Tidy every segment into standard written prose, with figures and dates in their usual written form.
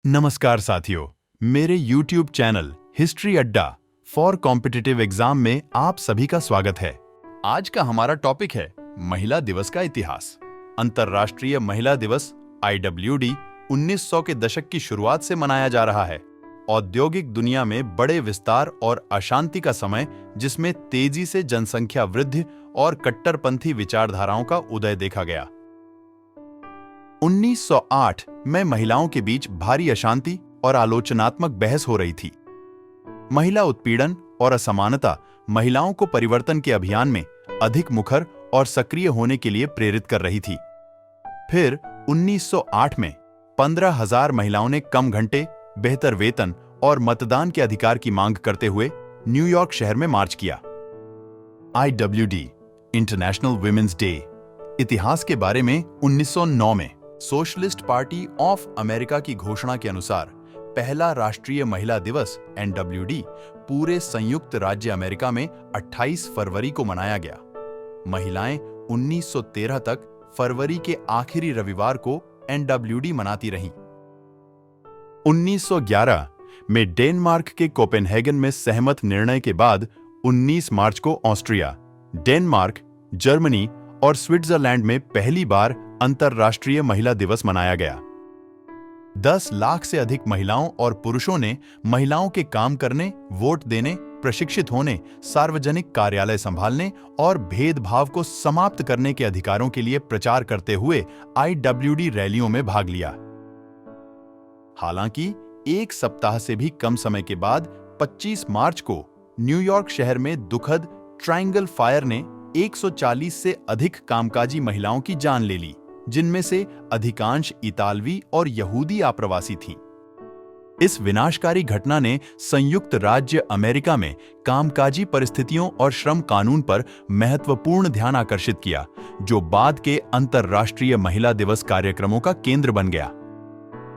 नमस्कार साथियों, मेरे YouTube चैनल हिस्ट्री अड्डा फॉर कॉम्पिटिटिव एग्जाम में आप सभी का स्वागत है। आज का हमारा टॉपिक है महिला दिवस का इतिहास। अंतर्राष्ट्रीय महिला दिवस IWD 1900 के दशक की शुरुआत से मनाया जा रहा है। औद्योगिक दुनिया में बड़े विस्तार और अशांति का समय, जिसमें तेजी से जनसंख्या वृद्धि और कट्टरपंथी विचारधाराओं का उदय देखा गया। 1908 में महिलाओं के बीच भारी अशांति और आलोचनात्मक बहस हो रही थी। महिला उत्पीड़न और असमानता महिलाओं को परिवर्तन के अभियान में अधिक मुखर और सक्रिय होने के लिए प्रेरित कर रही थी। फिर 1908 में 15,000 महिलाओं ने कम घंटे, बेहतर वेतन और मतदान के अधिकार की मांग करते हुए न्यूयॉर्क शहर में मार्च किया। IWD इंटरनेशनल वुमेन्स डे इतिहास के बारे में 1909 में सोशलिस्ट पार्टी ऑफ अमेरिका की घोषणा के अनुसार पहला राष्ट्रीय महिला दिवस NWD पूरे संयुक्त राज्य अमेरिका में 28 फरवरी को मनाया गया। महिलाएं 1913 तक फरवरी के आखिरी रविवार को NWD मनाती रहीं। 1911 में डेनमार्क के कोपेनहेगन में सहमत निर्णय के बाद 19 मार्च को ऑस्ट्रिया, डेनमार्क, जर्मनी और स्विट्जरलैंड में पहली बार अंतर्राष्ट्रीय महिला दिवस मनाया गया। 10 लाख से अधिक महिलाओं और पुरुषों ने महिलाओं के काम करने, वोट देने, प्रशिक्षित होने, सार्वजनिक कार्यालय संभालने और भेदभाव को समाप्त करने के अधिकारों के लिए प्रचार करते हुए IWD रैलियों में भाग लिया। हालांकि एक सप्ताह से भी कम समय के बाद 25 मार्च को न्यूयॉर्क शहर में दुखद ट्रायंगल फायर ने 140 से अधिक कामकाजी महिलाओं की जान ले ली, जिनमें से अधिकांश इतालवी और यहूदी आप्रवासी थीं। इस विनाशकारी घटना ने संयुक्त राज्य अमेरिका में कामकाजी परिस्थितियों और श्रम कानून पर महत्वपूर्ण ध्यान आकर्षित किया, जो बाद के अंतर्राष्ट्रीय महिला दिवस कार्यक्रमों का केंद्र बन गया।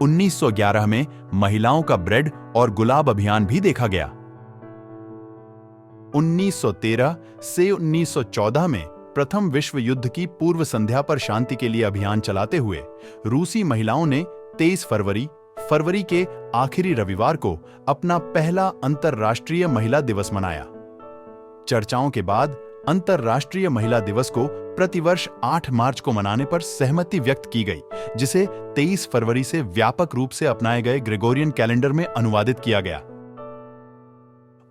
1911 में महिलाओं का ब्रेड और गुलाब अभियान भी देखा गया। 1913 से 1914 में प्रथम विश्व युद्ध की पूर्व संध्या पर शांति के लिए अभियान चलाते हुए रूसी महिलाओं ने 23 फरवरी के आखिरी रविवार को अपना पहला अंतर्राष्ट्रीय महिला दिवस मनाया। चर्चाओं के बाद अंतर्राष्ट्रीय महिला दिवस को प्रतिवर्ष 8 मार्च को मनाने पर सहमति व्यक्त की गई, जिसे 23 फरवरी से व्यापक रूप से अपनाए गए ग्रेगोरियन कैलेंडर में अनुवादित किया गया।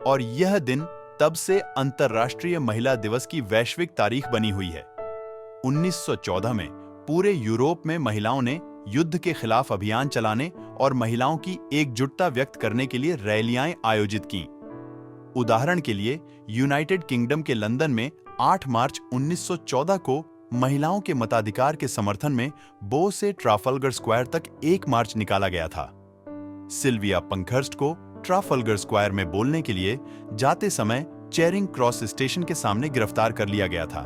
और यह दिन तब से अंतर्राष्ट्रीय महिला दिवस की वैश्विक तारीख बनी हुई है। 1914 में पूरे यूरोप में महिलाओं ने युद्ध के खिलाफ अभियान चलाने और महिलाओं की एकजुटता व्यक्त करने के लिए रैलियां आयोजित कीं। उदाहरण के लिए यूनाइटेड किंगडम के लंदन में 8 मार्च 1914 को महिलाओं के मताधिकार के समर्थन में बो से ट्राफल्गर स्क्वायर तक एक मार्च निकाला गया था। सिल्विया पंखर्स्ट को ट्राफल्गर स्क्वायर में बोलने के लिए जाते समय चेरिंग क्रॉस स्टेशन के सामने गिरफ्तार कर लिया गया था।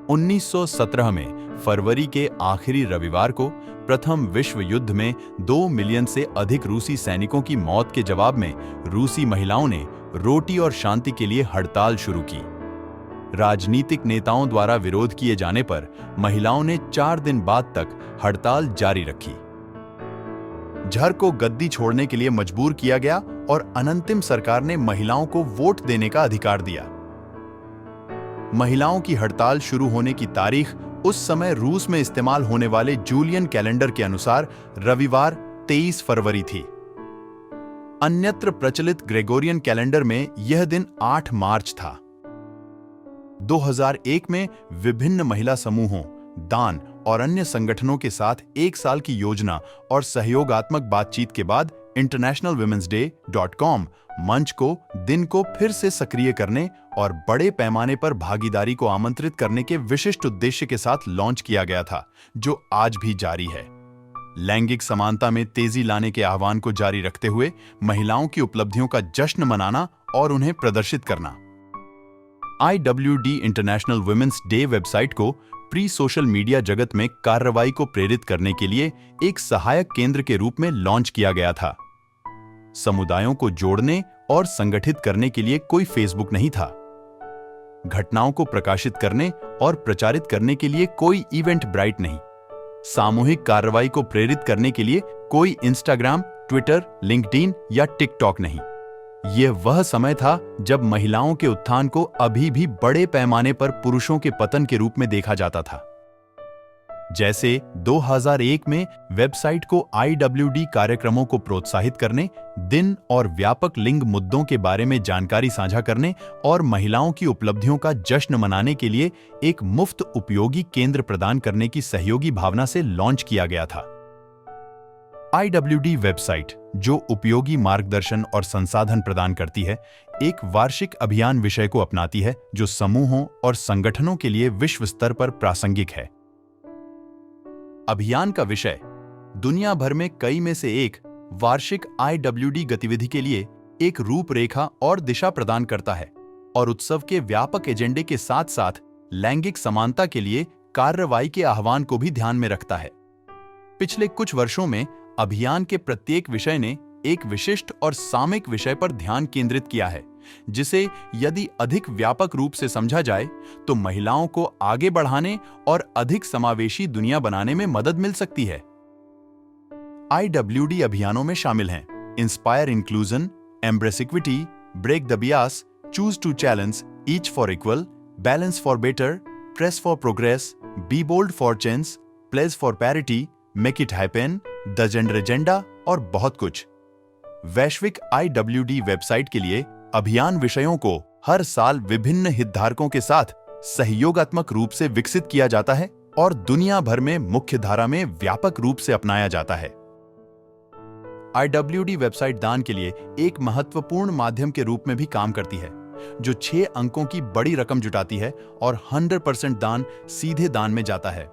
1917 में फरवरी के आखिरी रविवार को प्रथम विश्व युद्ध में 2 मिलियन से अधिक रूसी सैनिकों की मौत के जवाब में रूसी महिलाओं ने रोटी और शांति के लिए हड़ताल शुरू की। राजनीतिक नेताओं द्वारा विरोध किए जाने पर महिलाओं ने 4 दिन बाद तक हड़ताल जारी रखी। झर को गद्दी छोड़ने के लिए मजबूर किया गया और अनंतिम सरकार ने महिलाओं को वोट देने का अधिकार दिया। महिलाओं की हड़ताल शुरू होने की तारीख उस समय रूस में इस्तेमाल होने वाले जूलियन कैलेंडर के अनुसार रविवार 23 फरवरी थी। अन्यत्र प्रचलित ग्रेगोरियन कैलेंडर में यह दिन 8 मार्च था। 2001 में विभिन्न महिला समूहों, दान और अन्य संगठनों के साथ 1 साल की योजना और सहयोगात्मक बातचीत के बाद internationalwomensday.com मंच को दिन को फिर से सक्रिय करने और बड़े पैमाने पर भागीदारी को आमंत्रित करने के विशिष्ट उद्देश्य के साथ लॉन्च किया गया था, जो आज भी जारी है। लैंगिक समानता में तेजी लाने के आह्वान को जारी रखते हुए महिलाओं की उपलब्धियों का जश्न मनाना और उन्हें प्रदर्शित करना। IWD international women's day website को प्री सोशल मीडिया जगत में कार्रवाई को प्रेरित करने के लिए एक सहायक केंद्र के रूप में लॉन्च किया गया था। समुदायों को जोड़ने और संगठित करने के लिए कोई फेसबुक नहीं था। घटनाओं को प्रकाशित करने और प्रचारित करने के लिए कोई इवेंट ब्राइट नहीं। सामूहिक कार्रवाई को प्रेरित करने के लिए कोई इंस्टाग्राम, ट्विटर, लिंक्डइन या टिकटॉक नहीं। यह वह समय था जब महिलाओं के उत्थान को अभी भी बड़े पैमाने पर पुरुषों के पतन के रूप में देखा जाता था। जैसे 2001 में वेबसाइट को IWD कार्यक्रमों को प्रोत्साहित करने, दिन और व्यापक लिंग मुद्दों के बारे में जानकारी साझा करने और महिलाओं की उपलब्धियों का जश्न मनाने के लिए एक मुफ्त उपयोगी केंद्र प्रदान करने की सहयोगी भावना से लॉन्च किया गया था। IWD वेबसाइट, जो उपयोगी मार्गदर्शन और संसाधन प्रदान करती है, एक वार्षिक अभियान विषय को अपनाती है जो समूहों और संगठनों के लिए विश्व स्तर पर प्रासंगिक है। अभियान का विषय दुनिया भर में कई में से एक वार्षिक IWD गतिविधि के लिए एक रूपरेखा और दिशा प्रदान करता है और उत्सव के व्यापक एजेंडे के साथ साथ लैंगिक समानता के लिए कार्रवाई के आह्वान को भी ध्यान में रखता है। पिछले कुछ वर्षों में अभियान के प्रत्येक विषय ने एक विशिष्ट और सामयिक विषय पर ध्यान केंद्रित किया है, जिसे यदि अधिक व्यापक रूप से समझा जाए तो महिलाओं को आगे बढ़ाने और अधिक समावेशी दुनिया बनाने में मदद मिल सकती है। IWD अभियानों में शामिल हैं inspire inclusion, embrace equity, break the bias, choose to challenge, each for equal, balance for better, press for progress, be bold for change, place for parity, make it happen, the gender agenda और बहुत कुछ। वैश्विक IWD website के लिए अभियान विषयों को हर साल विभिन्न हितधारकों के साथ सहयोगात्मक रूप से विकसित किया जाता है और दुनिया भर में मुख्य धारा में व्यापक रूप से अपनाया जाता है। IWD वेबसाइट दान के लिए एक महत्वपूर्ण माध्यम के रूप में भी काम करती है, जो 6 अंकों की बड़ी रकम जुटाती है और 100% दान सीधे दान में जाता है।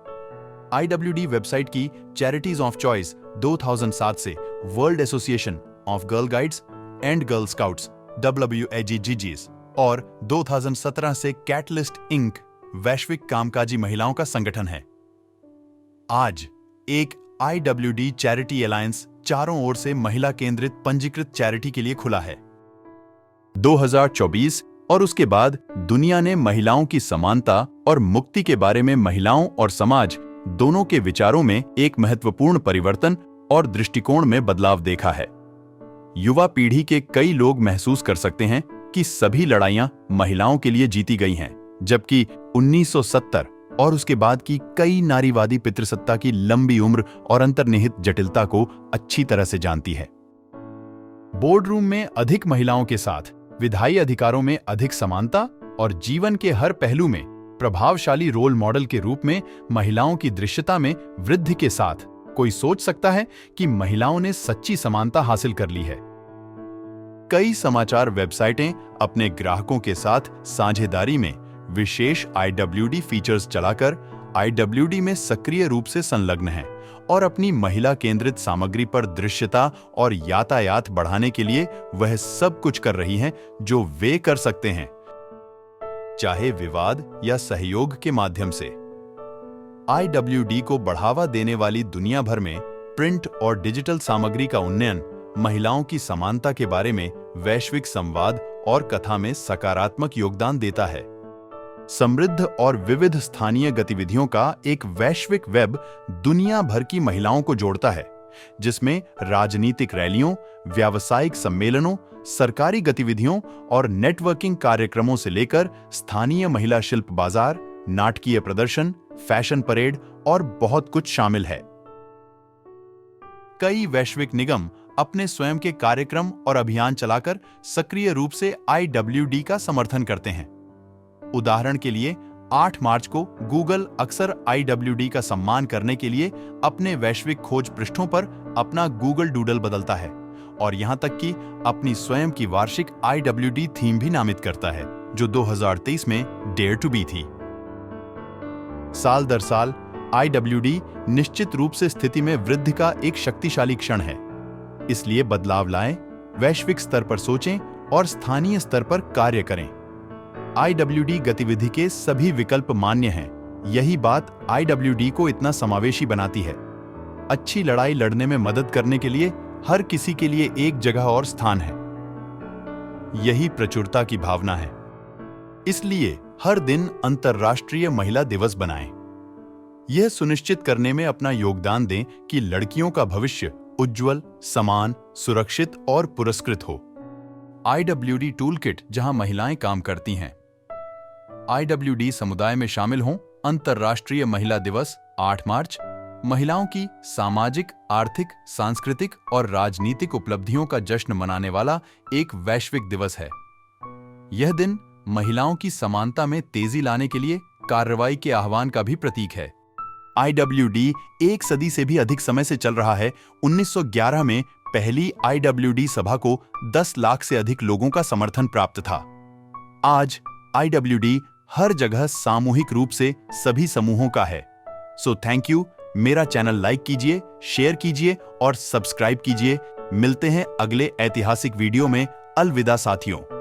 IWD वेबसाइट की चैरिटीज ऑफ चॉइस 2007 से world association of girl guides and girl scouts WAGGs और 2017 से कैटलिस्ट इंक वैश्विक कामकाजी महिलाओं का संगठन है। आज एक IWD चैरिटी अलायंस चारों ओर से महिला केंद्रित पंजीकृत चैरिटी के लिए खुला है। 2024 और उसके बाद दुनिया ने महिलाओं की समानता और मुक्ति के बारे में महिलाओं और समाज दोनों के विचारों में एक महत्वपूर्ण परिवर्तन और दृष्टिकोण में बदलाव देखा है। युवा पीढ़ी के कई लोग महसूस कर सकते हैं कि सभी लड़ाइयां महिलाओं के लिए जीती गई हैं, जबकि 1970 और उसके बाद की कई नारीवादी पितृसत्ता की लंबी उम्र और अंतर्निहित जटिलता को अच्छी तरह से जानती है। बोर्डरूम में अधिक महिलाओं के साथ विधायी अधिकारों में अधिक समानता और जीवन के हर पहलू में प्रभावशाली रोल मॉडल के रूप में महिलाओं की दृश्यता में वृद्धि के साथ कोई सोच सकता है कि महिलाओं ने सच्ची समानता हासिल कर ली है। कई समाचार वेबसाइटें अपने ग्राहकों के साथ साझेदारी में विशेष IWD फीचर्स चलाकर IWD में सक्रिय रूप से संलग्न हैं और अपनी महिला केंद्रित सामग्री पर दृश्यता और यातायात बढ़ाने के लिए वह सब कुछ कर रही हैं जो वे कर सकते हैं, चाहे विवाद या सहयोग के माध्यम से। IWD को बढ़ावा देने वाली दुनिया भर में प्रिंट और डिजिटल सामग्री का उन्नयन महिलाओं की समानता के बारे में वैश्विक संवाद और कथा में सकारात्मक योगदान देता है। समृद्ध और विविध स्थानीय गतिविधियों का एक वैश्विक वेब दुनिया भर की महिलाओं को जोड़ता है, जिसमें राजनीतिक रैलियों, व्यावसायिक सम्मेलनों, सरकारी गतिविधियों और नेटवर्किंग कार्यक्रमों से लेकर स्थानीय महिला शिल्प बाजार, नाटकीय प्रदर्शन, फैशन परेड और बहुत कुछ शामिल है। कई वैश्विक निगम अपने स्वयं के कार्यक्रम और अभियान चलाकर सक्रिय रूप से IWD का समर्थन करते हैं। उदाहरण के लिए 8 मार्च को गूगल अक्सर IWD का सम्मान करने के लिए अपने वैश्विक खोज पृष्ठों पर अपना गूगल डूडल बदलता है और यहां तक कि अपनी स्वयं की वार्षिक IWD थीम भी नामित करता है, जो 2023 में डेयर टू बी थी। साल दर साल IWD निश्चित रूप से स्थिति में वृद्धि का एक शक्तिशाली क्षण है, इसलिए बदलाव लाएं, वैश्विक स्तर पर सोचें और स्थानीय स्तर पर कार्य करें। IWD गतिविधि के सभी विकल्प मान्य हैं। यही बात IWD को इतना समावेशी बनाती है। अच्छी लड़ाई लड़ने में मदद करने के लिए हर किसी के लिए एक जगह और स्थान है। यही प्रचुरता की भावना है। इसलिए हर दिन अंतर्राष्ट्रीय महिला दिवस बनाएं। यह सुनिश्चित करने में अपना योगदान दें कि लड़कियों का भविष्य उज्जवल, समान, सुरक्षित और पुरस्कृत हो। IWD टूलकिट, जहां महिलाएं काम करती हैं। IWD समुदाय में शामिल हों। अंतर्राष्ट्रीय महिला दिवस 8 मार्च महिलाओं की सामाजिक, आर्थिक, सांस्कृतिक और राजनीतिक उपलब्धियों का जश्न मनाने वाला एक वैश्विक दिवस है। यह दिन महिलाओं की समानता में तेजी लाने के लिए कार्रवाई के आह्वान का भी प्रतीक है। IWD एक सदी से भी अधिक समय से चल रहा है। 1911 में पहली IWD सभा को 10 लाख से अधिक लोगों का समर्थन प्राप्त था। आज IWD हर जगह सामूहिक रूप से सभी समूहों का है। So thank you. मेरा चैनल लाइक कीजिए, शेयर कीजिए और सब्सक्राइब कीजिए। मिलते हैं अगले ऐतिहासिक वीडियो में। अलविदा साथियों।